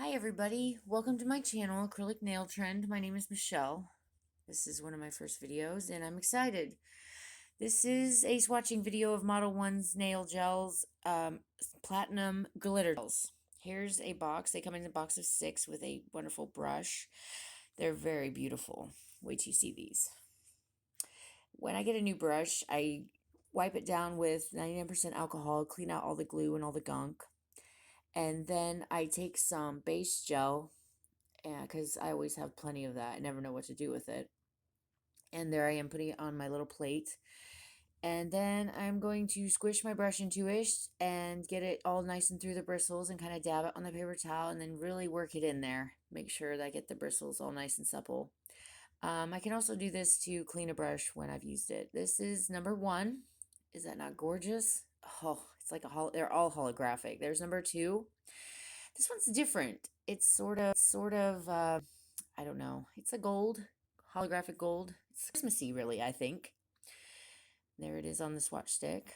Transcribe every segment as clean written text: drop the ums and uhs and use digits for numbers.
Hi everybody, welcome to my channel, Acrylic Nail Trend. My name is Michelle. This is one of my first videos and I'm excited. This is a swatching video of Modelones nail gels, platinum glitter gels. Here's a box. They come in a box of 6 with a wonderful brush. They're very beautiful. Wait till you see these. When I get a new brush, I wipe it down with 99% alcohol, clean out all the glue and all the gunk. And then I take some base gel, because I always have plenty of that. I never know what to do with it. And there I am putting it on my little plate. And then I'm going to squish my brush into it and get it all nice and through the bristles and kind of dab it on the paper towel and then really work it in there. Make sure that I get the bristles all nice and supple. I can also do this to clean a brush when I've used it. This is number 1. Is that not gorgeous? Oh, it's like they're all holographic. There's number 2. This one's different. It's sort of, I don't know. It's a gold, holographic gold. It's Christmassy, really, I think. There it is on the swatch stick.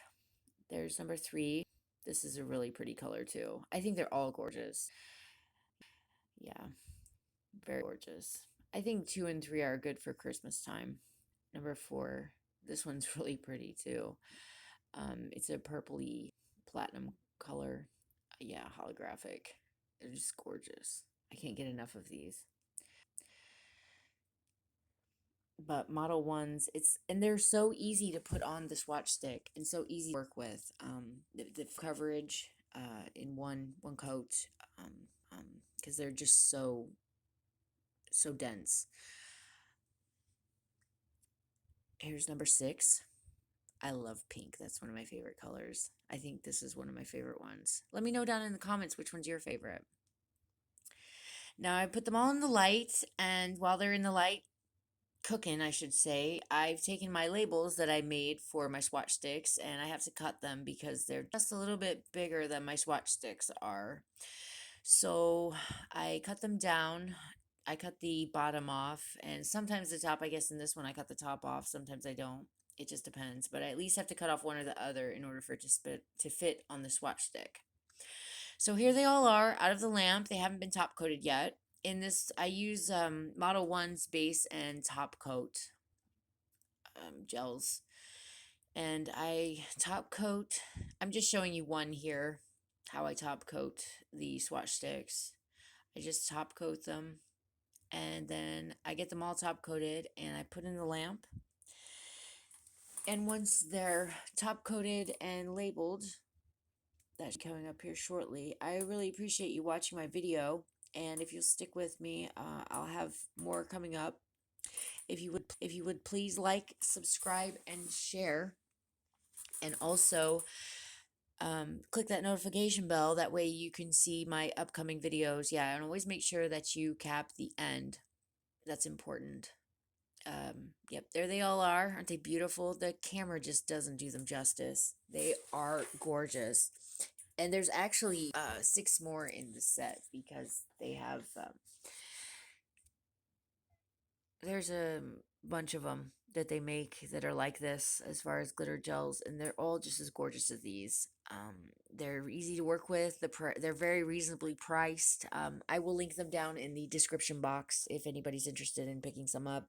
There's number 3. This is a really pretty color, too. I think they're all gorgeous. Yeah, very gorgeous. I think 2 and 3 are good for Christmas time. Number 4, this one's really pretty, too. It's a purpley platinum color. Yeah, holographic. They're just gorgeous. I can't get enough of these. But Modelones, and they're so easy to put on the swatch stick and so easy to work with. The coverage in one coat, because they're just so dense. Here's number 6. I love pink. That's one of my favorite colors. I think this is one of my favorite ones. Let me know down in the comments which one's your favorite. Now I put them all in the light, and while they're in the light, cooking, I should say, I've taken my labels that I made for my swatch sticks and I have to cut them because they're just a little bit bigger than my swatch sticks are. So I cut them down. I cut the bottom off and sometimes the top. I guess in this one I cut the top off. Sometimes I don't. It just depends. But I at least have to cut off one or the other in order for it to fit on the swatch stick. So here they all are out of the lamp. They haven't been top coated yet. In this, I use Modelones base and top coat gels. And I top coat, I'm just showing you one here, how I top coat the swatch sticks. I just top coat them and then I get them all top coated and I put in the lamp. And once they're top coated and labeled, that's coming up here shortly. I really appreciate you watching my video. And if you'll stick with me, I'll have more coming up. If you would please like, subscribe, and share. And also click that notification bell. That way you can see my upcoming videos. Yeah, and always make sure that you cap the end. That's important. Yep, there they all are. Aren't they beautiful? The camera just doesn't do them justice. They are gorgeous. And there's actually 6 more in the set because they have there's a bunch of them that they make that are like this as far as glitter gels, and they're all just as gorgeous as these. They're easy to work with. They're very reasonably priced. I will link them down in the description box if anybody's interested in picking some up.